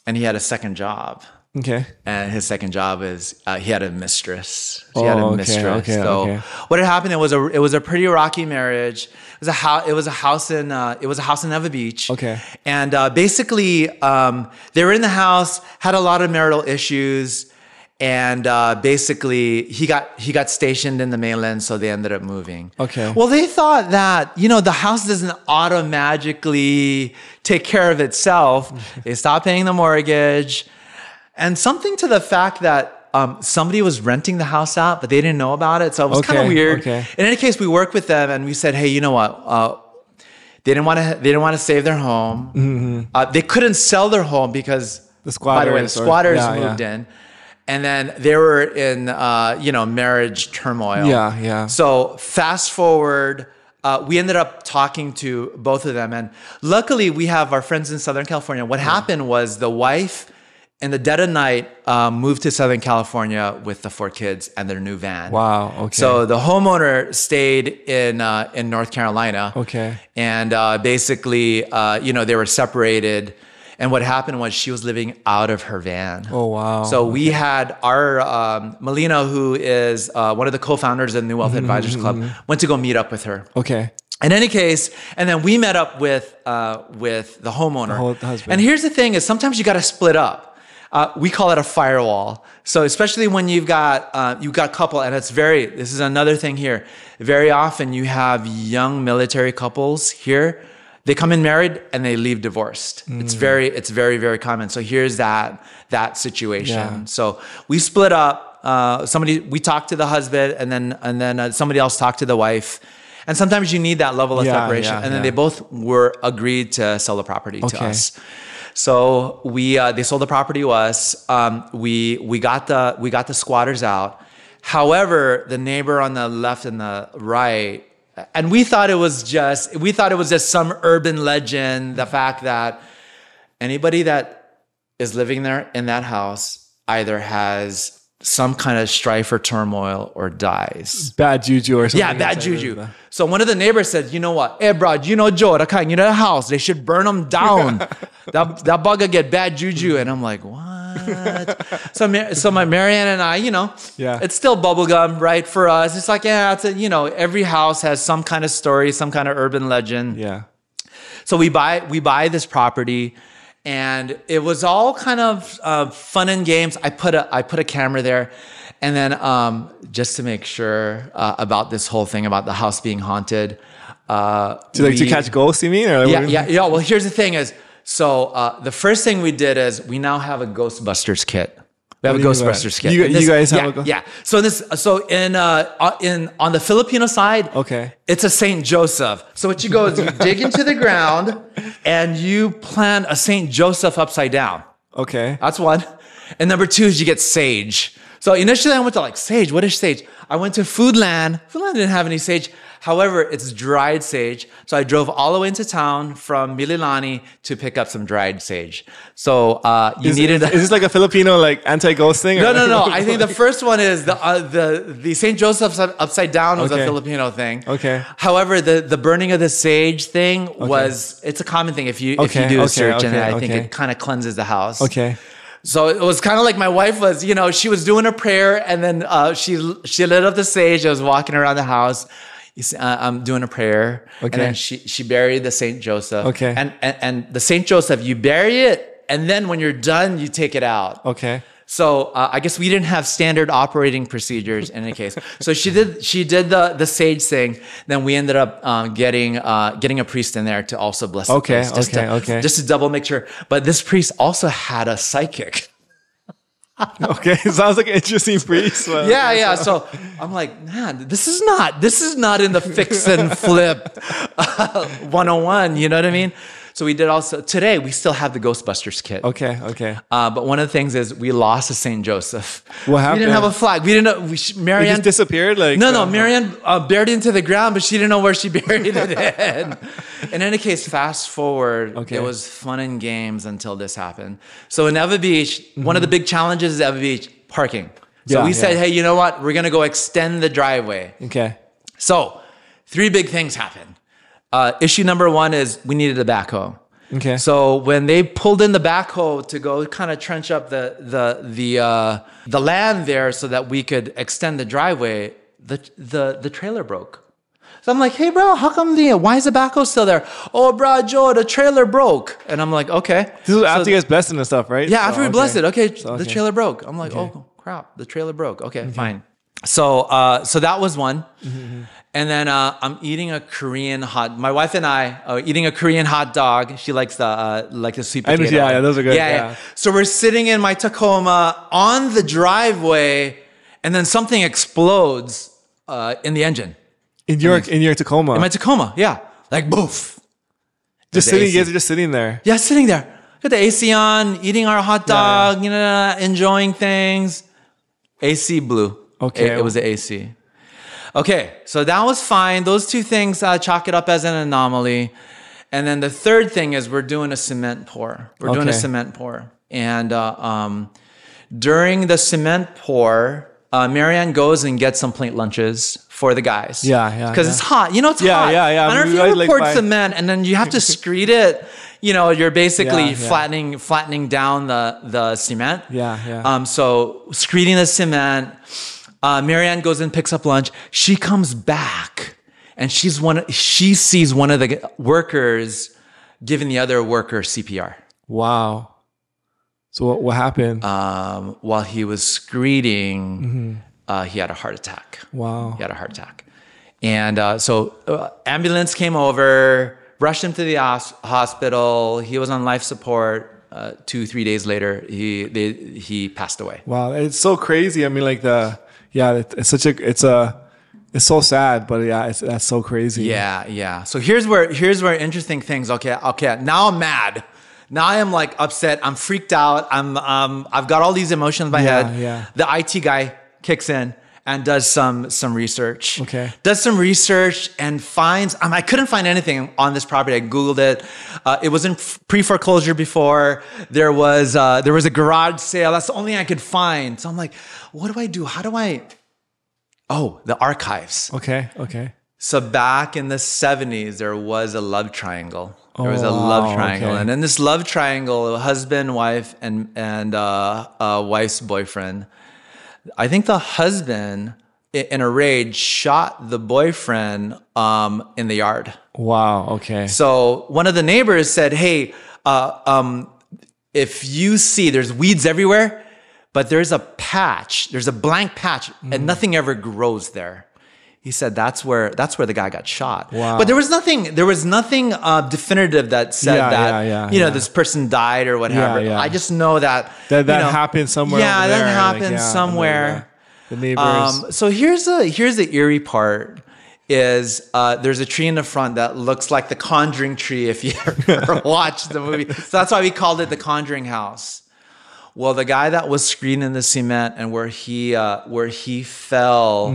and he had a second job. Okay. And his second job is he had a mistress. What had happened? It was a pretty rocky marriage. It was a house in Neva Beach. Okay. And basically, they were in the house, had a lot of marital issues, and basically he got stationed in the mainland, so they ended up moving. Okay. Well, they thought that the house doesn't automatically take care of itself. They stopped paying the mortgage. And something to the fact that somebody was renting the house out, but they didn't know about it. So it was kind of weird. Okay. In any case, we worked with them and we said, hey, you know what? They didn't want to save their home. Mm-hmm. They couldn't sell their home because the squatters moved in. And then they were in marriage turmoil. Yeah. So fast forward, we ended up talking to both of them. And luckily, we have our friends in Southern California. What happened was the wife, in the dead of night, moved to Southern California with the 4 kids and their new van. Wow. Okay. So the homeowner stayed in North Carolina. Okay. And basically, they were separated. And what happened was she was living out of her van. Oh, wow. So we had our Melina, who is one of the co-founders of the New Wealth Advisors Club, went to go meet up with her. Okay. In any case, and then we met up with the homeowner. The husband. And here's the thing: is sometimes you got to split up. We call it a firewall. So especially when you've got a couple, and this is another thing here. Very often you have young military couples here. They come in married and they leave divorced. It's very, very common. So here's that situation. Yeah. So we split up. We talked to the husband, and then somebody else talked to the wife. And sometimes you need that level of separation. And then they both were agreed to sell the property to us. So they sold the property to us. We got the squatters out. However, the neighbor on the left and the right, and we thought it was just some urban legend. The fact that anybody that is living there in that house either has some kind of strife or turmoil or dies. Bad juju or something. Yeah, bad juju. So one of the neighbors said, you know what? Hey, bro, Joe, the house, they should burn them down. that bugger get bad juju. And I'm like, what? So my Marianne and I, it's still bubblegum, right? For us, it's like, every house has some kind of story, some kind of urban legend. Yeah. So we buy this property. And it was all kind of fun and games. I put a camera there, and then just to make sure about this whole thing about the house being haunted. To catch ghosts, you mean? Or yeah. Well, here's the thing: is the first thing we did is we now have a Ghostbusters kit. We have a Ghostbusters kit. You guys have a yeah. So on the Filipino side, it's a Saint Joseph. So what you go is you dig into the ground and you plant a Saint Joseph upside down. Okay, that's one. And number 2 is you get sage. So initially I went to sage. What is sage? I went to Foodland. Foodland didn't have any sage. However, it's dried sage. So I drove all the way into town from Mililani to pick up some dried sage. So is this like a Filipino anti-ghost thing? No. I think the first one is the St. Joseph's upside down was a Filipino thing. Okay. However, the burning of the sage thing it's a common thing if you do a search, and I think it kind of cleanses the house. Okay. So it was kind of like my wife was, she was doing a prayer, and then she lit up the sage. I was walking around the house. I'm doing a prayer, and then she buried the Saint Joseph. And the Saint Joseph, you bury it, and then when you're done, you take it out. Okay. So I guess we didn't have standard operating procedures in any case. So she did the sage thing. Then we ended up getting a priest in there to also bless the place. Just to double make sure. But this priest also had a psychic. Okay, sounds like an interesting priest. Yeah. So I'm like, man, this is not in the fix and flip 101. You know what I mean? So we did also today. We still have the Ghostbusters kit. Okay. But one of the things is we lost a Saint Joseph. What happened? We didn't have a flag. We didn't know. Marianne just disappeared. No. Marianne buried it into the ground, but she didn't know where she buried it in. In any case, fast forward. It was fun and games until this happened. So in Eva Beach, one of the big challenges is Eva Beach parking. So we said, hey, you know what? We're gonna go extend the driveway. Okay. So 3 big things happened. Issue number 1 is we needed a backhoe. Okay. So when they pulled in the backhoe to go kind of trench up the land there so that we could extend the driveway, the trailer broke. So I'm like, hey bro, why is the backhoe still there? Oh bro, Joe, the trailer broke. And I'm like, okay. This was after you guys blessed it and stuff, right? Yeah, after we blessed it. Okay, the trailer broke. I'm like, oh crap, the trailer broke. Okay, fine. So that was one. And then I'm eating a Korean my wife and I are eating a Korean hot dog. She likes the sweet potato. Yeah, those are good. Yeah. So we're sitting in my Tacoma on the driveway, and then something explodes in the engine. In your Tacoma. In my Tacoma, yeah. Like boof. You guys are just sitting there. Yeah, sitting there. Got the AC on, eating our hot dog, enjoying things. AC blew. Okay. It was the AC. Okay, so that was fine. Those 2 things, chalk it up as an anomaly. And then the third thing is we're doing a cement pour. And during the cement pour, Marianne goes and gets some plate lunches for the guys. Yeah. Because it's hot. It's hot. Yeah. I don't know if you ever poured cement and then you have to screed it. You're basically flattening down the cement. Yeah. So screeding the cement. Marianne goes and picks up lunch. She comes back and she sees one of the workers giving the other worker CPR. Wow. So what happened? While he was screeding, he had a heart attack. Wow. He had a heart attack. And so ambulance came over, rushed him to the hospital. He was on life support. 2-3 days later, he passed away. Wow. It's so crazy. I mean, it's so sad, but that's so crazy. Yeah. So here's where interesting things. Okay. Now I'm mad. Now I am like upset. I'm freaked out. I've got all these emotions in my head. Yeah. The IT guy kicks in and does some research. Okay. Does some research and finds. I couldn't find anything on this property. I Googled it. It was in pre-foreclosure before. There was a garage sale. That's the only thing I could find. So I'm like, what do I do? How do I? Oh, the archives. Okay. So back in the 70s, there was a love triangle. There was a love triangle. And in this love triangle, husband, wife, and wife's boyfriend. I think the husband, in a rage, shot the boyfriend in the yard. Wow, okay. So one of the neighbors said, hey, if you see, there's weeds everywhere, but there's a blank patch, and nothing ever grows there. He said that's where the guy got shot. Wow. But there was nothing definitive that said this person died or whatever. I just know that happened somewhere. Yeah, that happened somewhere. The neighbors. So here's the eerie part. Is there's a tree in the front that looks like the Conjuring tree if you ever watched the movie. So that's why we called it the Conjuring House. Well, the guy that was screened in the cement and where he fell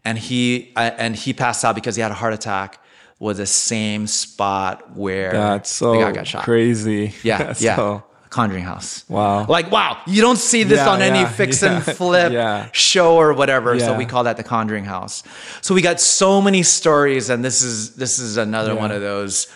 and he passed out because he had a heart attack was the same spot where the guy got shot. Crazy. Yeah, So Conjuring House. Wow. Wow. You don't see this on any fix and flip show or whatever. So we call that the Conjuring House. So we got so many stories, and this is another one of those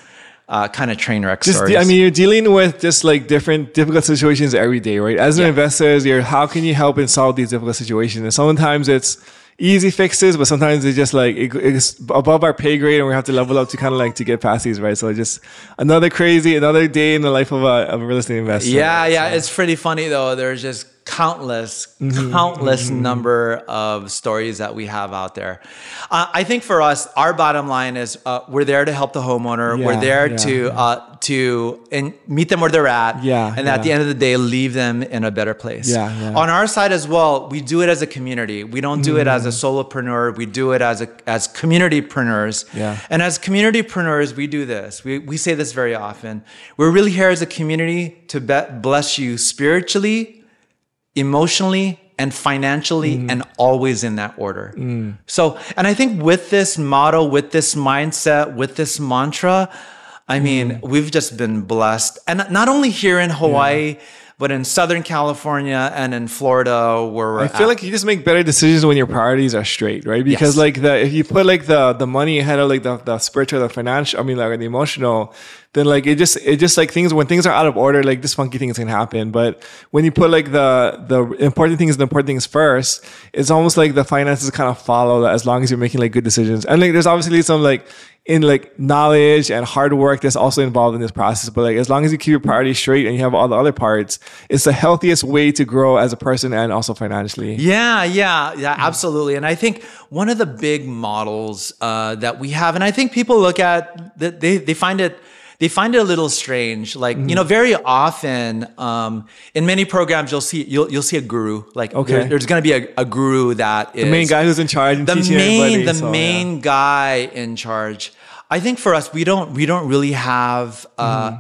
kind of train wreck stories. You're dealing with just like difficult situations every day, right? As an investor, how can you help and solve these difficult situations? And sometimes it's easy fixes, but sometimes it's just like it's above our pay grade, and we have to level up to kind of like to get past these, right? So just another day in the life of a real estate investor. Yeah. It's pretty funny though. There's just countless number of stories that we have out there. I think for us, our bottom line is we're there to help the homeowner. We're there to meet them where they're at. And at the end of the day, leave them in a better place. On our side as well, we do it as a community. We don't do it as a solopreneur. We do it as communitypreneurs. And as communitypreneurs, we do this. We say this very often. We're really here as a community to bless you spiritually, emotionally, and financially, and always in that order. So, and I think with this motto, with this mindset, with this mantra, I mean, we've just been blessed. And not only here in Hawaii, but in Southern California and in Florida, where I feel like you just make better decisions when your priorities are straight, right? Because like if you put like the money ahead of like the spiritual, the financial, I mean, like the emotional, then like it just like when things are out of order, like this funky things can happen. But when you put like the important things first, it's almost like the finances kind of follow that as long as you're making like good decisions. And like there's obviously some like in like knowledge and hard work that's also involved in this process. But like as long as you keep your priorities straight and you have all the other parts, it's the healthiest way to grow as a person and also financially. Yeah, absolutely. And I think one of the big models that we have, and I think people look at that, they find it a little strange. Like, you know, very often in many programs, you'll see a guru. Like there's going to be a guru that is the main guy who's in charge and teaching everybody. The main guy in charge. I think for us, we don't really have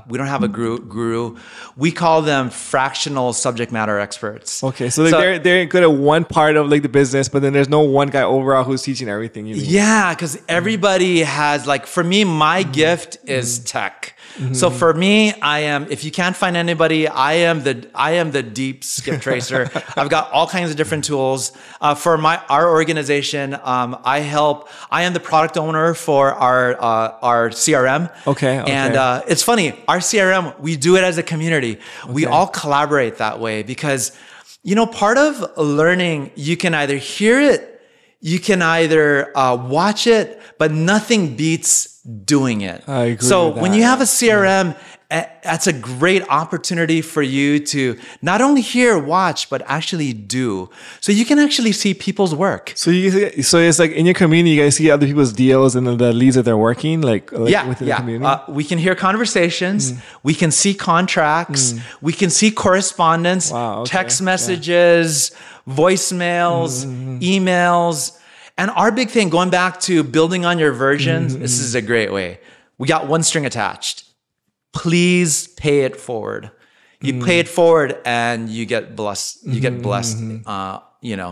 we don't have a guru. We call them fractional subject matter experts. Okay, so they're good at one part of like the business, but then there's no one guy overall who's teaching everything. You mean? Yeah, because everybody has like. For me, my gift is tech. So for me, if you can't find anybody, I am the deep skip tracer. I've got all kinds of different tools. For our organization, I am the product owner for our CRM. Okay. And it's funny, our CRM, we do it as a community. We all collaborate that way because, you know, part of learning, you can either hear it, you can either watch it, but nothing beats doing it. I agree so with that. When you have a CRM, that's a great opportunity for you to not only hear, watch, but actually do. So you can actually see people's work. So it's like in your community, you guys see other people's deals and the leads that they're working, within the community. We can hear conversations. We can see contracts. We can see correspondence, text messages, voicemails, emails. And our big thing, going back to building on your versions, this is a great way. We got one string attached. Please pay it forward. You pay it forward and you get blessed. You get blessed,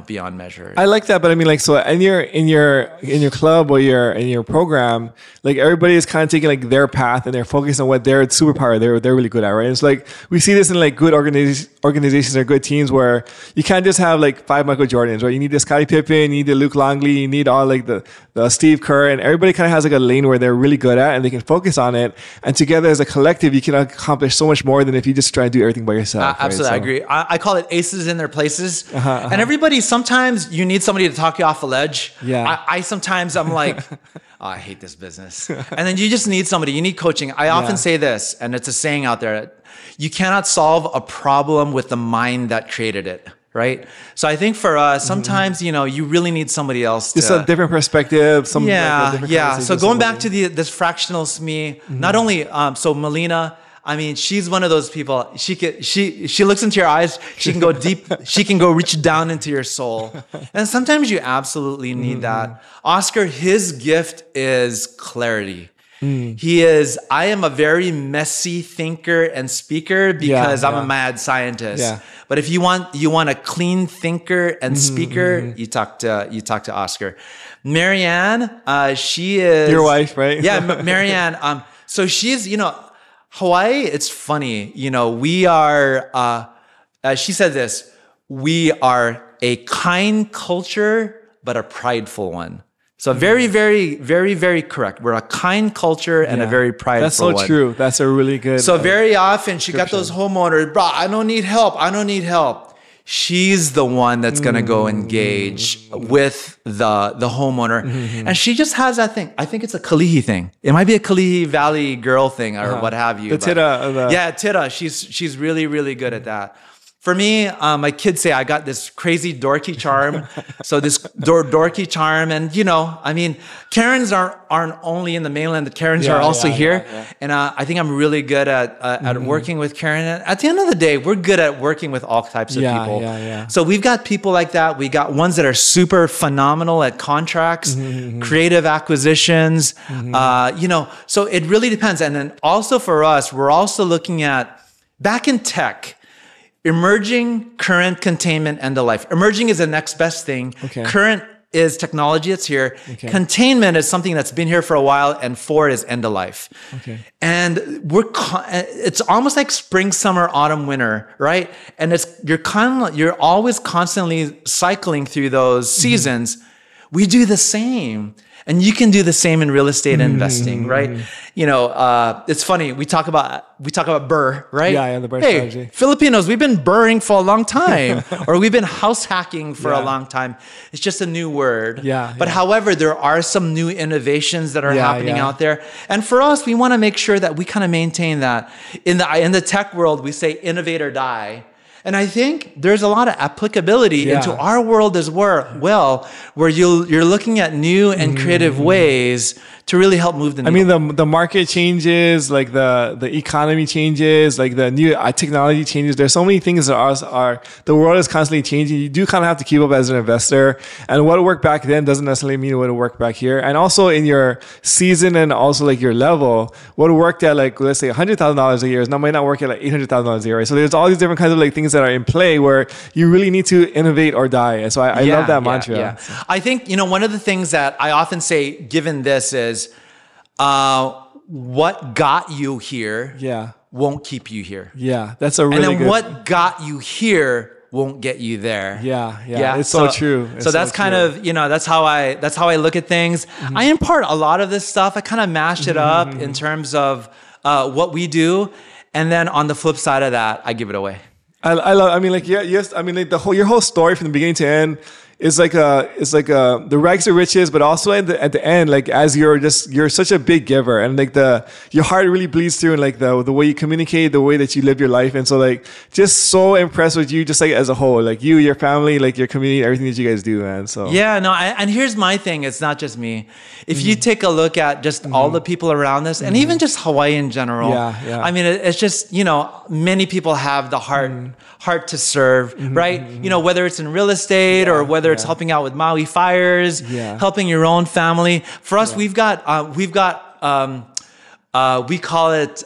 beyond measure. I like that, but I mean, like, so in your club or in your program, like everybody is kind of taking like their path and they're focused on what their superpower they're really good at, right? And it's like we see this in like good organizations or good teams where you can't just have like 5 Michael Jordans, right? You need the Scottie Pippen, you need the Luke Longley, you need all like the Steve Kerr, and everybody kind of has like a lane where they're really good at and they can focus on it. And together as a collective, you can accomplish so much more than if you just try to do everything by yourself. Absolutely, right? I agree. I call it aces in their places. And everybody, sometimes you need somebody to talk you off a ledge. I sometimes I'm like, I hate this business. And then you just need somebody. You need coaching. I often say this, and it's a saying out there: you cannot solve a problem with the mind that created it. Right. So I think for us, sometimes, you really need somebody else. Just a different perspective. So going back to this fractional me, not only, so Melina, I mean, she's one of those people. She looks into your eyes. She can go deep. She can go reach down into your soul. And sometimes you absolutely need that. Oscar, his gift is clarity. I am a very messy thinker and speaker because I'm a mad scientist. But if you want a clean thinker and speaker, you talk to Oscar. Marianne, she is your wife, right? Yeah, Marianne. So she's, Hawaii, it's funny, we are, she said this, we are a kind culture, but a prideful one. So very, very, very, very correct. We're a kind culture and a very prideful one. That's so true. That's a really good. So very often she got those homeowners, bro, I don't need help. She's the one that's going to go engage with the homeowner. And she just has that thing. I think it's a Kalihi thing. It might be a Kalihi Valley girl thing or what have you. The Tita. Yeah, Tita. She's really, really good at that. For me, my kids say I got this crazy dorky charm. So this dorky charm, and I mean, Karens aren't only in the mainland. The Karens are also here, and I think I'm really good at working with Karen. And at the end of the day, we're good at working with all types of people. So we've got people like that. We got ones that are super phenomenal at contracts, creative acquisitions. So it really depends. And then also for us, we're also looking at back in tech. Emerging, current, containment, end of life. Emerging is the next best thing. Okay. Current is technology that's here. Okay. Containment is something that's been here for a while, and forward is end of life. Okay. And it's almost like spring, summer, autumn, winter, right? And you're always constantly cycling through those seasons. We do the same. And you can do the same in real estate investing, right? It's funny. We talk about burr, right? Yeah, the burr strategy. Filipinos, we've been burring for a long time, or we've been house hacking for a long time. It's just a new word. But however, there are some new innovations that are happening out there. And for us, we want to make sure that we kind of maintain that. In the tech world, we say innovate or die. And I think there's a lot of applicability into our world as well, where you're looking at new and creative ways to really help move the needle. I mean, the market changes, like the economy changes, like the new technology changes. There's so many things that are the world is constantly changing. You do kind of have to keep up as an investor. And what worked back then doesn't necessarily mean what will work back here. And also in your season and also like your level, what worked at like, let's say $100,000 a year might not work at like $800,000 a year. Right? So there's all these different kinds of like things that are in play where you really need to innovate or die. And so I love that mantra. Yeah. I think, one of the things that I often say, given this is, what got you here won't keep you here. Yeah, that's a really good... And then what got you here won't get you there. Yeah. It's so true. So that's kind of, that's how I look at things. I impart a lot of this stuff. I kind of mashed it up in terms of what we do. And then on the flip side of that, I give it away. Your whole story from the beginning to end is like the rags to riches, but also at the end, like as you're such a big giver, and like your heart really bleeds through, and like the way you communicate, the way that you live your life, and so like just so impressed with you, just like as a whole, like you, your family, like your community, everything that you guys do, man. So and here's my thing: it's not just me. If you take a look at just all the people around us, and even just Hawaii in general, I mean, it's just many people have the heart to serve, right? Whether it's in real estate or whether it's helping out with Maui fires, helping your own family. For us, we call it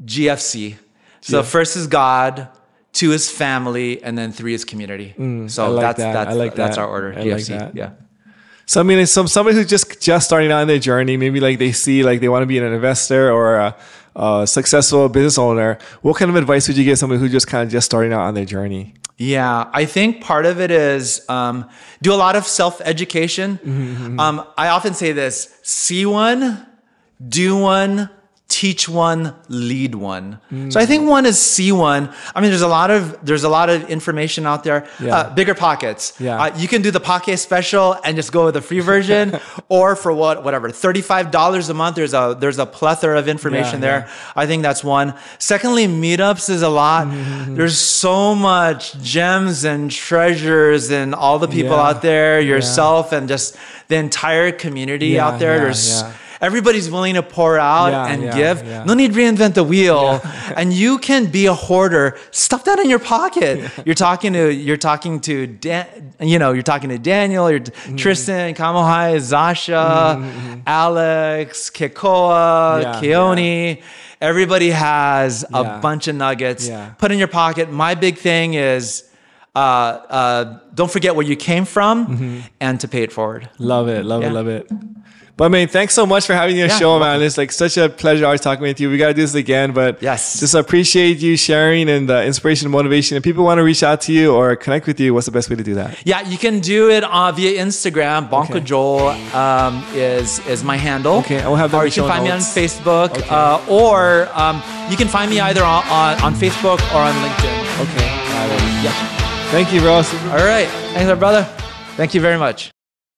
GFC. So first is God, 2 is family, and then 3 is community. So that's our order. GFC. Like that. So I mean, it's somebody who's just starting out in their journey. Maybe like they see like they want to be an investor or a successful business owner. What kind of advice would you give somebody who's just starting out on their journey? Yeah, I think part of it is do a lot of self-education. I often say this: see one, do one, teach one, lead one. So I think one is see one. I mean, there's a lot of information out there. Bigger pockets. You can do the Pocket special and just go with the free version, or for whatever, $35 a month. There's a plethora of information there. I think that's one. Secondly, meetups is a lot. There's so much gems and treasures and all the people out there, yourself and just the entire community out there. Everybody's willing to pour out and give. No need to reinvent the wheel. And you can be a hoarder. Stuff that in your pocket. You're talking to Daniel, Tristan, Kamohai, Zasha, Alex, Kekoa, Keone. Everybody has a bunch of nuggets. Put in your pocket. My big thing is don't forget where you came from and to pay it forward. Love it. But man, thanks so much for having me on the show, man. It's like such a pleasure always talking with you. We got to do this again, but just appreciate you sharing and the inspiration and motivation. If people want to reach out to you or connect with you, what's the best way to do that? Yeah, you can do it via Instagram. Bongco Joel is my handle. Okay, I will have that. Or you can find me on Facebook, or you can find me either on Facebook or on LinkedIn. Okay. Thank you, bro. All right. Thanks, my brother. Thank you very much.